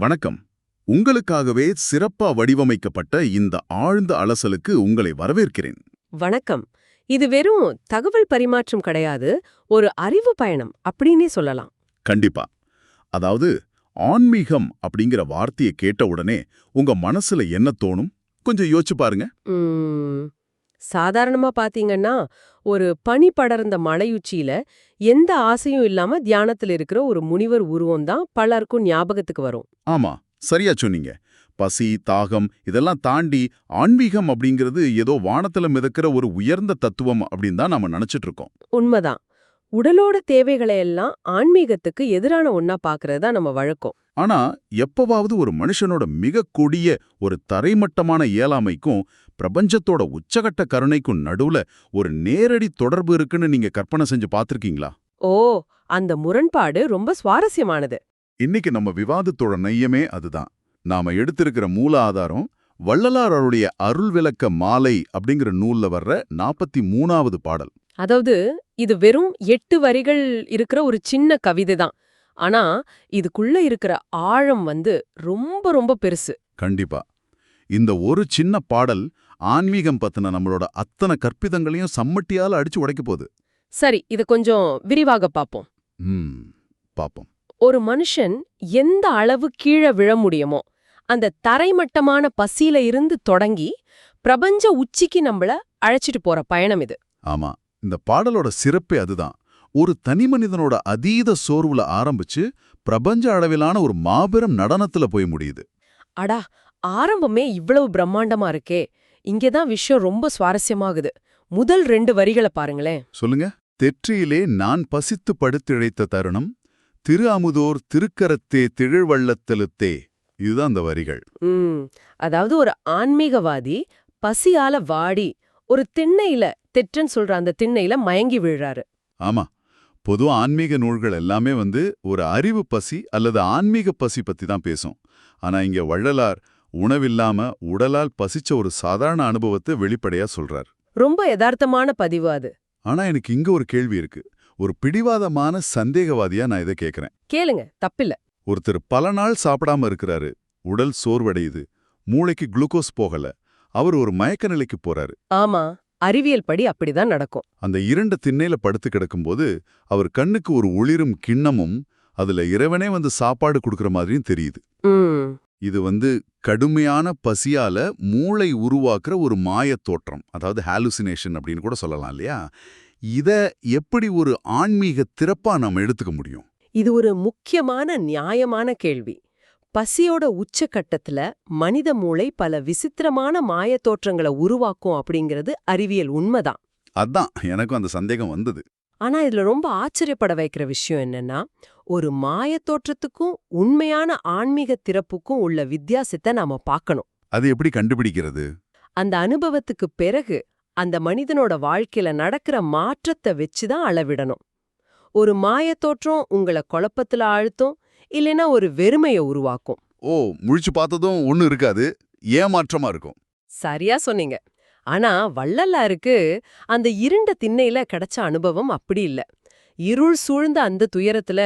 வணக்கம். உங்களுக்காகவே சிறப்பா வடிவமைக்கப்பட்ட இந்த ஆழ்ந்த அலசலுக்கு உங்களை வரவேற்கிறேன். வணக்கம். இது வெறும் தகவல் பரிமாற்றம் கிடையாது, ஒரு அறிவு பயணம் அப்படின்னே சொல்லலாம். கண்டிப்பா. அதாவது ஆன்மீகம் அப்படிங்கிற வார்த்தையை கேட்ட உடனே உங்க மனசுல என்ன தோணும்? கொஞ்சம் யோசிச்சு பாருங்க. உம், சாதாரணமா பாத்தீங்கன்னா, ஒரு பனி படர்ந்த மலையுச்சியில எந்த ஆசையும் இல்லாம தியானத்துல இருக்கிற ஒரு முனிவர் உருவம் தான் பலருக்கும் ஞாபகத்துக்கு வரும். ஆமா, சரியா சொன்னீங்க. பசி, தாகம் இதெல்லாம் தாண்டி ஆன்மீகம் அப்படிங்கிறது ஏதோ வானத்துல மிதக்கிற ஒரு உயர்ந்த தத்துவம் அப்படின்னு தான் நாம நினைச்சிட்டு இருக்கோம். உண்மைதான். உடலோட தேவைகளை எல்லாம் ஆன்மீகத்துக்கு எதிரான ஒன்னா பாக்குறது தான் நம்ம வழக்கம். ஆனா எப்பவாவது ஒரு மனுஷனோட மிக கொடிய ஒரு தரைமட்டமான இயலாமைக்கும் பிரபஞ்சத்தோட உச்சகட்ட கருணைக்கும் நடுவுல ஒரு நேரடி தொடர்பு இருக்குன்னு நீங்க கற்பனை செஞ்சு பார்த்திருக்கீங்களா? ஓ, அந்த முரண்பாடு ரொம்ப சுவாரஸ்யமானது. இன்னைக்கு நம்ம விவாதத்தோட நையமே அதுதான். நாம எடுத்திருக்கிற மூல ஆதாரம் வள்ளலார் அவருடைய அருள் விளக்க மாலை அப்படிங்கிற நூல்ல வர்ற 43வது பாடல். அதாவது இது வெறும் 8 வரிகள் இருக்கிற ஒரு சின்ன கவிதை தான். ஆனா இதுக்குள்ள இருக்கிற ஆழம் ரொம்ப ரொம்ப பெருசு. கண்டிப்பா. இந்த ஒரு சின்ன பாடல் ஆன்மீகம் பத்தின நம்மளோட அத்தனை கற்பிதங்களையும் சம்மட்டியால அடிச்சு உடைக்க போகுது. சரி, இத கொஞ்சம் விரிவாக பாப்போம். பாப்போம். ஒரு மனுஷன் எந்த அளவு கீழே விழ முடியுமோ அந்த தரைமட்டமான பசியில இருந்து தொடங்கி பிரபஞ்ச உச்சிக்கு நம்மள அழைச்சிட்டு போற பயணம் இது. ஆமா, இந்த பாடலோட சிறப்பே அதுதான். ஒரு தனிமனிதனோட அதீத சோர்வுல ஆரம்பிச்சு பிரபஞ்ச அளவிலான ஒரு மாபெரும் நடனத்துல போய் முடியுது. அடா, ஆரம்பமே இவ்வளவு பிரம்மாண்டமா இருக்கே. இங்கதான் விஷயம் ரொம்ப சுவாரஸ்யமாகுது. முதல் 2 வரிகளை பாருங்களேன். சொல்லுங்க. தெற்றியிலே நான் பசித்து படுத்திழைத்த தருணம், திரு அமுதோர் திருக்கரத்தே திகழ்வள்ளத்தெழுத்தே. இதுதான் அந்த வரிகள். அதாவது ஒரு ஆன்மீகவாதி பசியால வாடி ஒரு திண்ணையில, தெற்றன்னு சொல்ற அந்த திண்ணையில மயங்கி விழுறாரு. ஆமா, பொதுவா ஆன்மீக நூல்கள் எல்லாமே ஒரு அறிவு பசி அல்லது ஆன்மீக பசி பத்தி தான் பேசும். ஆனா இங்க வள்ளலார் உணவில்லாம உடலால் பசிச்ச ஒரு சாதாரண அனுபவத்தை வெளிப்படையா சொல்றார். ரொம்ப யதார்த்தமான பதிவு அது. ஆனா எனக்கு இங்க ஒரு கேள்வி இருக்கு. ஒரு பிடிவாதமான சந்தேகவாதியா நான் இதை கேக்குறேன். கேளுங்க, தப்பில்ல. ஒருத்தர் பல நாள் சாப்பிடாம இருக்கிறாரு, உடல் சோர்வடையுது, மூளைக்கு குளுக்கோஸ் போகல, அவர் ஒரு மயக்க நிலைக்கு போறாரு. ஆமா, அறிவியல் படி அப்படிதான் நடக்கும். அந்த 2 திண்ணையில படுத்து கிடக்கும்போது அவர் கண்ணுக்கு ஒரு ஒளிரும் கிண்ணமும் அதுல இறைவனே சாப்பாடு கொடுக்கற மாதிரியும் தெரியுது. இது கடுமையான பசியால மூளை உருவாக்குற ஒரு மாயத் தோற்றம், அதாவது ஹாலுசினேஷன் அப்படின்னு கூட சொல்லலாம் இல்லையா? இத எப்படி ஒரு ஆன்மீக திறப்பா நாம எடுத்துக்க முடியும்? இது ஒரு முக்கியமான நியாயமான கேள்வி. பசியோட உச்சகட்டத்துல மனித மூளை பல விசித்திரமான மாயத் தோற்றங்களை உருவாக்கும் அப்படிங்கிறது அறிவியல் உண்மைதான். அதான் எனக்கும் அந்த சந்தேகம் வந்தது. ஆனா இதுல ரொம்ப ஆச்சரியப்பட வைக்கிற விஷயம் என்னன்னா, ஒரு மாயத் தோற்றத்துக்கும் உண்மையான ஆன்மீக திறப்புக்கும் உள்ள வித்தியாசத்தை நாம பார்க்கணும். அது எப்படி கண்டுபிடிக்கிறது? அந்த அனுபவத்துக்கு பிறகு அந்த மனிதனோட வாழ்க்கையில நடக்கிற மாற்றத்தை வச்சுதான் அளவிடணும். ஒரு மாயத் தோற்றம் உங்களை குழப்பத்துல ஆழ்த்தும், இல்லைன்னா ஒரு வெறுமையை உருவாக்கும். ஓ, முழிச்சு பார்த்ததும் ஒண்ணு இருக்காது, ஏமாற்றமா இருக்கும். சரியா சொன்னீங்க. ஆனா வள்ளலாருக்கு அந்த இருண்ட திண்ணையில கிடைச்ச அனுபவம் அப்படி இல்ல. இருள் சூழ்ந்த அந்த துயரத்துல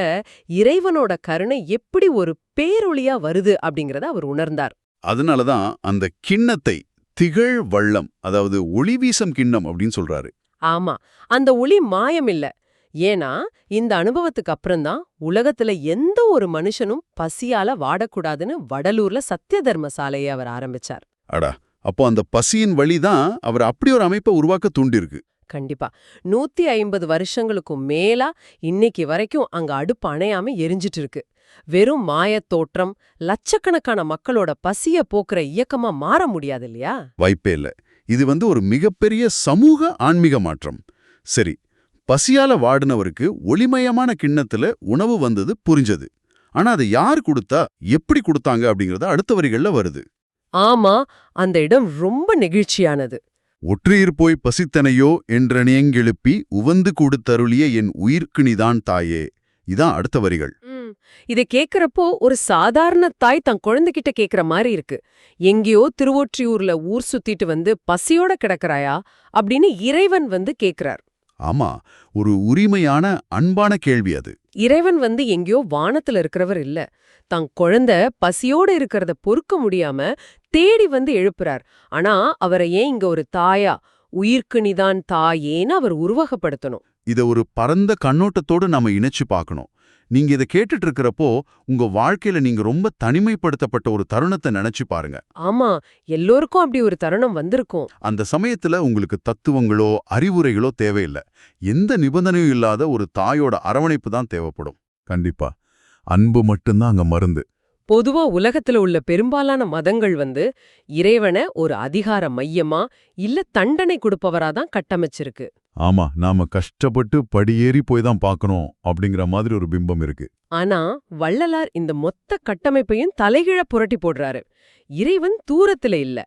இறைவனோட கருணை எப்படி ஒரு பேரொளியா வருது அப்படிங்கறத அவர் உணர்ந்தார். அதனாலதான் அந்த கிண்ணத்தை திகழ் வள்ளம், அதாவது ஒளி வீசம் கிண்ணம் அப்படின்னு சொல்றாரு. ஆமா, அந்த ஒளி மாயம் இல்ல. ஏன்னா இந்த அனுபவத்துக்கு அப்புறம்தான் உலகத்துல எந்த ஒரு மனுஷனும் பசியால வாடக்கூடாதுன்னு வடலூர்ல சத்திய தர்மசாலையை அவர் ஆரம்பிச்சார். அடா, அப்போ அந்த பசியின் வழிதான் அவர் அப்படி ஒரு அமைப்பை உருவாக்க தூண்டிருக்கு. கண்டிப்பா. 150 வருஷங்களுக்கும் மேலா இன்னைக்கு வரைக்கும் அங்க அடுப்பு அணையாம எரிஞ்சிட்டு இருக்கு. வெறும் மாயத் தோற்றம் லட்சக்கணக்கான மக்களோட பசிய போக்குற இயக்கமா மாற முடியாது இல்லையா? வாய்ப்பே இல்ல. இது ஒரு மிகப்பெரிய சமூக ஆன்மீக மாற்றம். சரி, பசியால வாடினவருக்கு ஒளிமயமான கிண்ணத்துல உணவு வந்தது புரிஞ்சது. ஆனா அதை யார் கொடுத்தா, எப்படி கொடுத்தாங்க அப்படிங்கறது அடுத்த வரிகள்ல வருது. ஆமா, அந்த இடம் ரொம்ப நெகிழ்ச்சியானது. ஒற்றியிற் போய் பசித்தனையோ என்றெழுப்பி உவந்து கொடுத்தருளிய என் உயிர்க்கு நீதான் தாயே. இதான் அடுத்த வரிகள். இதை கேக்குறப்போ ஒரு சாதாரண தாய் தன் குழந்தைகிட்ட கேக்குற மாதிரி இருக்கு. எங்கேயோ திருவொற்றியூர்ல ஊர் சுத்திட்டு பசியோட கிடக்குறாயா அப்படின்னு இறைவன் கேக்குறார். ஆமா, ஒரு உரிமையான அன்பான கேள்வி அது. இறைவன் எங்கேயோ வானத்துல இருக்கிறவர் இல்ல. தான் குழந்தை பசியோட இருக்கிறத பொறுக்க முடியாம தேடி எழுப்புறார். ஆனா அவரை ஏன் இங்க ஒரு தாயா, உயிர்க்கு நிதான் தாயேன்னு அவர் உருவகப்படுத்தணும். இத ஒரு பரந்த கண்ணோட்டத்தோடு நாம இணைச்சு பார்க்கணும். நீங்க இத கேட்டுட்டு இருக்கிறப்போ உங்க வாழ்க்கையில நீங்க ரொம்ப தனிமைப்படுத்தப்பட்ட ஒரு தருணத்தை நினைச்சு பாருங்க. ஆமா, எல்லோருக்கும் அப்படி ஒரு தருணம் வந்திருக்கும். அந்த சமயத்துல உங்களுக்கு தத்துவங்களோ அறிவுரைகளோ தேவையில்ல. எந்த நிபந்தனையும் இல்லாத ஒரு தாயோட அரவணைப்பு தான் தேவைப்படும். கண்டிப்பா அன்பு மட்டும்தான் அங்க மருந்து. பொதுவா உலகத்துல உள்ள பெரும்பாலான மதங்கள் இறைவனை ஒரு அதிகார மையமா இல்ல தண்டனை கொடுப்பவரா தான் கட்டமைச்சிருக்கு. ஆமா, நாம கஷ்டப்பட்டு படியேறி போய் தான் பார்க்கணும் அப்படிங்கிற மாதிரி ஒரு பிம்பம் இருக்கு. ஆனா வள்ளலார் இந்த மொத்த கட்டமைப்பையும் தலைகீழ புரட்டி போடுறாரு. இறைவன் தூரத்துல இல்ல,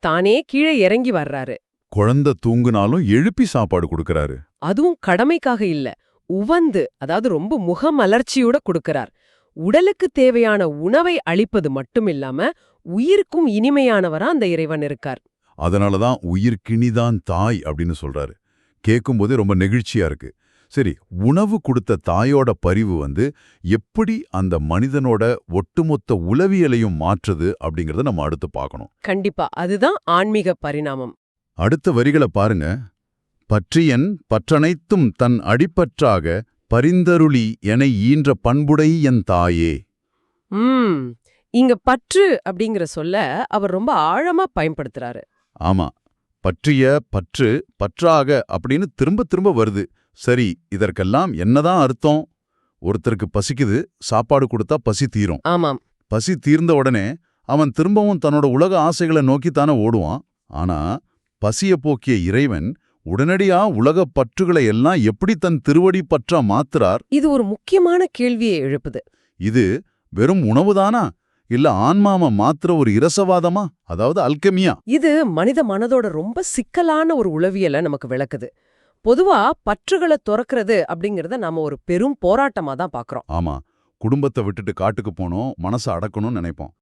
தானே கீழே இறங்கி வர்றாரு. குழந்தை தூங்குனாலும் எழுப்பி சாப்பாடு கொடுக்கறாரு. அதுவும் கடமைக்காக இல்ல, உவந்து, அதாவது ரொம்ப முகமலர்ச்சியோட கொடுக்கறார். உடலுக்கு தேவையான உணவை அளிப்பது மட்டுமில்லாம உயிருக்கும் இனிமையானவரா அந்த இறைவன் இருக்கார். அதனாலதான் உயிர்க்கினிதான் தாய் அப்படின்னு சொல்றாரு. கேட்கும்போதே ரொம்ப நெகிழ்ச்சியா இருக்கு. சரி, உணவு கொடுத்த தாயோட பரிவு எப்படி அந்த மனிதனோட ஒட்டுமொத்த உளவியலையும் மாற்றுது அப்படிங்கறத நம்ம அடுத்து பார்க்கணும். கண்டிப்பா, அதுதான் ஆன்மீக பரிணாமம். அடுத்த வரிகளை பாருங்க. பற்றியன் பற்றனைத்தும் தன் அடிப்பற்றாக பரிந்தருளி என ஈன்ற பண்புடை என் தாயே. இங்க பற்று அப்படிங்கிற சொல்ல அவர் ரொம்ப ஆழமா பயன்படுத்துறாரு. ஆமா, பற்றிய பற்று பற்றாக அப்படின்னு திரும்ப திரும்ப வருது. சரி, இதற்கெல்லாம் என்னதான் அர்த்தம்? ஒருத்தருக்கு பசிக்குது, சாப்பாடு கொடுத்தா பசி தீரும். ஆமாம். பசி தீர்ந்த உடனே அவன் திரும்பவும் தன்னோட உலக ஆசைகளை நோக்கித்தானே ஓடுவான். ஆனா பசிய போக்கிய இறைவன் உடனடியா உலகப் பற்றுகளை எல்லாம் எப்படி தன் திருவடி பற்றா மாத்துறார்? இது ஒரு முக்கியமான கேள்வியை எழுப்புது. இது வெறும் உணவுதானா, இல்ல ஆன்மாவை மாத்துற ஒரு இரசவாதமா, அதாவது அல்கெமியா? இது மனித மனதோட ரொம்ப சிக்கலான ஒரு உளவியலை நமக்கு விளக்குது. பொதுவா பற்றுகளை துறக்கிறது அப்படிங்கறத நாம ஒரு பெரும் போராட்டமா தான் பாக்குறோம். ஆமா, குடும்பத்தை விட்டுட்டு காட்டுக்கு போனோம், மனசை அடக்கணும்னு நினைப்போம்.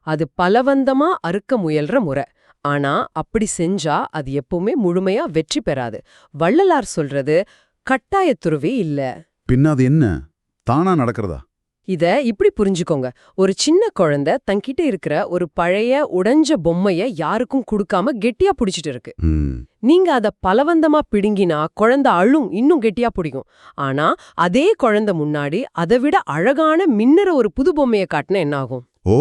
அது பலவந்தமா அறுக்க முயல்ற முறை. ஆனா அப்படி செஞ்சா அது எப்பவுமே முழுமையா வெற்றி பெறாது. வள்ளலார் சொல்றது கட்டாயத்துறவே இல்ல. பின்ன அது என்ன, தானா நடக்கிறதா? இத இப்படி புரிஞ்சுக்கோங்க. ஒரு சின்ன குழந்தை தன்கிட்ட இருக்கிற ஒரு பழைய உடைஞ்ச பொம்மைய யாருக்கும் கொடுக்காம கெட்டியா புடிச்சிட்டு இருக்கு. நீங்க அத பலவந்தமா பிடுங்கினா குழந்தை அழும், இன்னும் கெட்டியா பிடிக்கும். ஆனா அதே குழந்தை முன்னாடி அதை விட அழகான மின்னுற ஒரு புது பொம்மைய காட்டினா என்ன ஆகும்? ஓ,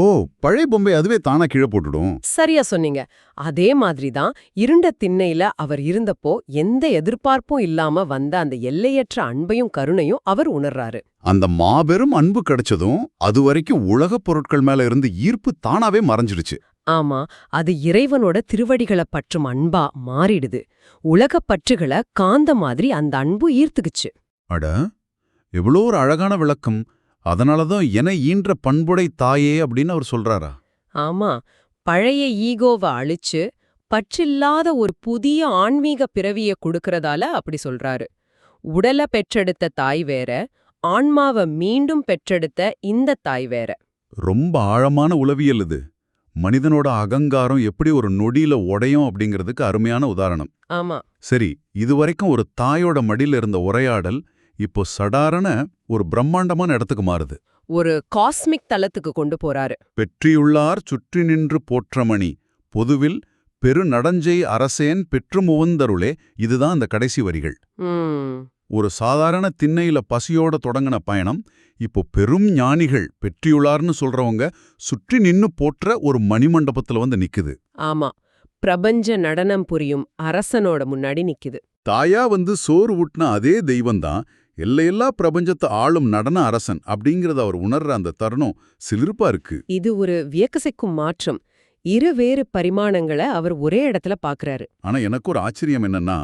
பழைய பொம்மை அதுவே தானா கீழே போட்டுடும். சரியா சொன்னீங்க. அதே மாதிரிதான் இருண்ட திண்ணையில அவர் இருந்தப்போ எந்த எதிர்பார்ப்பும் இல்லாம வந்த அந்த எல்லையற்ற அன்பையும் கருணையும் அவர் உணர்றாரு. அந்த மாபெரும் அன்பு கிடைச்சதும் அது வரைக்கும் உலகப் பொருட்கள் மேல இருந்து ஈர்ப்பு தானாவே மறைஞ்சிடுச்சு. ஆமா, அது இறைவனோட திருவடிகளை பற்றும் அன்பா மாறிடுது. உலகப் பற்றுகளை காந்த மாதிரி அந்த அன்பு ஈர்த்துக்குச்சு. அட, எவ்வளோ ஒரு அழகான விளக்கம். அதனாலதான் என ஈன்ற பண்புடை தாயே அப்படின்னு அவர் சொல்றாரா? ஆமா, பழைய ஈகோவை அழிச்சு பற்றில்லாத ஒரு புதிய ஆன்மீக பிறவிய கொடுக்கறதால அப்படி சொல்றாரு. உடலை பெற்றெடுத்த தாய் வேற, ஆன்மாவை மீண்டும் பெற்றெடுத்த இந்த தாய் வேற. ரொம்ப ஆழமான உளவியல் இது. மனிதனோட அகங்காரம் எப்படி ஒரு நொடியில உடையும் அப்படிங்கிறதுக்கு அருமையான உதாரணம். ஆமா. சரி, இதுவரைக்கும் ஒரு தாயோட மடியில இருந்த உரையாடல் இப்போ சடாரண ஒரு பிரம்மாண்டமான இடத்துக்கு மாறுது. ஒரு காஸ்மிக் தலத்துக்கு கொண்டு போறாரு. பெற்றியுள்ளார் சுற்றி நின்று போற்றமணி பொதுவில் பெரு நடஞ்சை அரசேன் பெற்று முவந்தருளே. இதுதான் அந்த கடைசி வரிகள். ஒரு சாதாரண திண்ணையில பசியோட தொடங்கின பயணம் இப்போ பெரும் ஞானிகள் பெற்றியுள்ளார்னு சொல்றவங்க சுற்றி நின்னு போற்ற ஒரு மணிமண்டபத்துல நிக்குது. ஆமா, பிரபஞ்ச நடனம் புரியும் அரசனோட முன்னாடி நிக்குது. தாயா சோறு ஊட்டின அதே தெய்வம்தான் எல்லையெல்லா பிரபஞ்சத்தை ஆளும் நடன அரசன் அப்படிங்கறத அவர் உணர்ற அந்த தருணம் சிலிர்ப்பா இருக்கு. இது ஒரு வியக்கசைக்கும் மாற்றம். இருவேறு பரிமாணங்களை அவர் ஒரே இடத்துல பாக்குறாரு. ஆனா எனக்கு ஒரு ஆச்சரியம் என்னன்னா,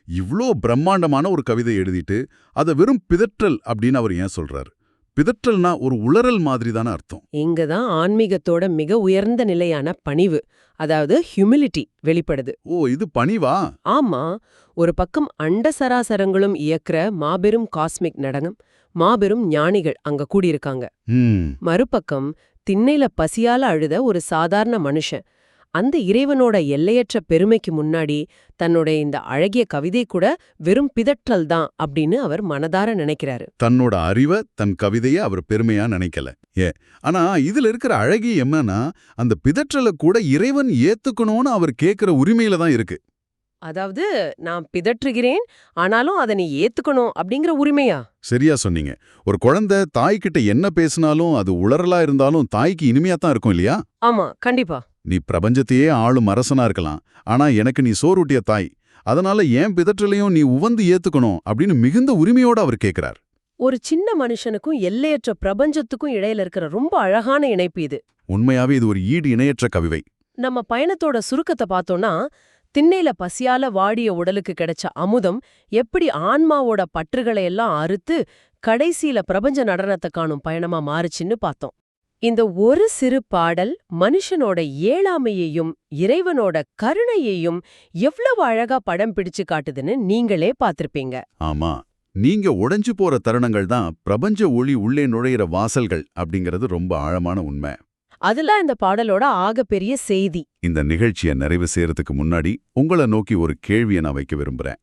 இவ்ளோ பிரம்மாண்டமான ஒரு கவிதை எழுதிட்டு அதை வெறும் பிதற்றல் அப்படின்னு அவர் ஏன் சொல்றாரு? பிதற்றல்னா ஒரு உளறல் மாதிரி தானே அர்த்தம். இங்கதான் ஆன்மீகத்தோட மிக உயர்ந்த நிலையான பணிவு, அதாவது ஹியூமிலிட்டி வெளிப்படுது. ஓ, இது பணிவா? ஆமா, ஒரு பக்கம் அண்ட சராசரங்களும் இயக்குற மாபெரும் காஸ்மிக் நடனம், மாபெரும் ஞானிகள் அங்க கூடியிருக்காங்க. மறுபக்கம் திண்ணையில பசியால அழுத ஒரு சாதாரண மனுஷன். அந்த இறைவனோட எல்லையற்ற பெருமைக்கு முன்னாடி தன்னோட இந்த அழகிய கவிதை கூட வெறும் பிதற்றல் தான் அப்படின்னு அவர் மனதார நினைக்கிறாரு. தன்னோட அறிவை தன் கவிதையை அவர் பெருமையா நினைக்கல. ஆனா இதுல இருக்கிற அழகி என்னன்னா, அந்த பிதற்றலை கூட இறைவன் ஏத்துக்கணும்னு அவர் கேட்கிற உரிமையில தான் இருக்கு. அதாவது, நான் பிதற்றுகிறேன், ஆனாலும் அதை நீ ஏத்துக்கணும் அப்படிங்கிற உரிமையா? சரியா சொன்னீங்க. ஒரு குழந்தை தாய்கிட்ட என்ன பேசினாலும் அது உளறலா இருந்தாலும் தாய்க்கு இனிமையா தான் இருக்கும் இல்லையா? ஆமா, கண்டிப்பா. நீ பிரபஞ்சத்தையே ஆளும் அரசனா இருக்கலாம், ஆனா எனக்கு நீ சோறுட்டிய தாய், அதனால ஏன் பிதற்றலையும் நீ உவந்து ஏத்துக்கணும் அப்படின்னு மிகுந்த உரிமையோட அவர் கேட்கிறார். ஒரு சின்ன மனுஷனுக்கும் எல்லையற்ற பிரபஞ்சத்துக்கும் இடையில இருக்கிற ரொம்ப அழகான இணைப்பு இது. உண்மையாவே இது ஒரு ஈடு இணையற்ற கவிதை. நம்ம பயணத்தோட சுருக்கத்தை பார்த்தோம்னா, திண்ணையில பசியால வாடிய உடலுக்கு கிடைச்ச அமுதம் எப்படி ஆன்மாவோட பற்றுகளை எல்லாம் அறுத்து கடைசியில பிரபஞ்ச நடனத்தை காணும் பயணமா மாறுச்சுன்னு பார்த்தோம். இந்த ஒரு சிறு பாடல் மனுஷனோட இயலாமையையும் இறைவனோட கருணையையும் எவ்வளவு அழகா படம் பிடிச்சு காட்டுதுன்னு நீங்களே பார்த்திருப்பீங்க. ஆமா, நீங்க உடைஞ்சு போற தருணங்கள் தான் பிரபஞ்ச ஒளி உள்ளே நுழையிற வாசல்கள் அப்படிங்கிறது ரொம்ப ஆழமான உண்மை. அதுல இந்த பாடலோட ஆகப்பெரிய செய்தி. இந்த நிகழ்ச்சியை நிறைவு செய்யறதுக்கு முன்னாடி உங்களை நோக்கி ஒரு கேள்வியை நான் வைக்க விரும்புறேன்.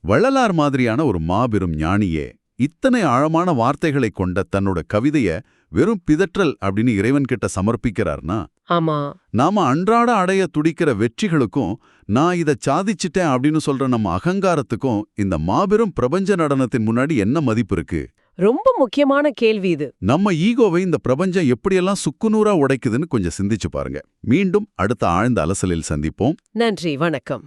வள்ளலார் மாதிரியான ஒரு மாபெரும் ஞானியே இத்தனை ஆழமான வார்த்தைகளை கொண்ட தன்னோட கவிதைய வெறும் பிதற்றல் அப்படின்னு இறைவன் கிட்ட சமர்ப்பிக்கிறார்னா, ஆமா, நாம அன்றாட அடைய துடிக்கிற வெற்றிகளுக்கும் நான் இதை சாதிச்சிட்டேன் அப்படின்னு சொல்ற நம்ம அகங்காரத்துக்கும் இந்த மாபெரும் பிரபஞ்ச நடனத்தின் முன்னாடி என்ன மதிப்பு இருக்கு? ரொம்ப முக்கியமான கேள்வி இது. நம்ம ஈகோவை இந்த பிரபஞ்சம் எப்படியெல்லாம் சுக்குநூறா உடைக்குதுன்னு கொஞ்சம் சிந்திச்சு பாருங்க. மீண்டும் அடுத்த ஆழ்ந்த அலசலில் சந்திப்போம். நன்றி, வணக்கம்.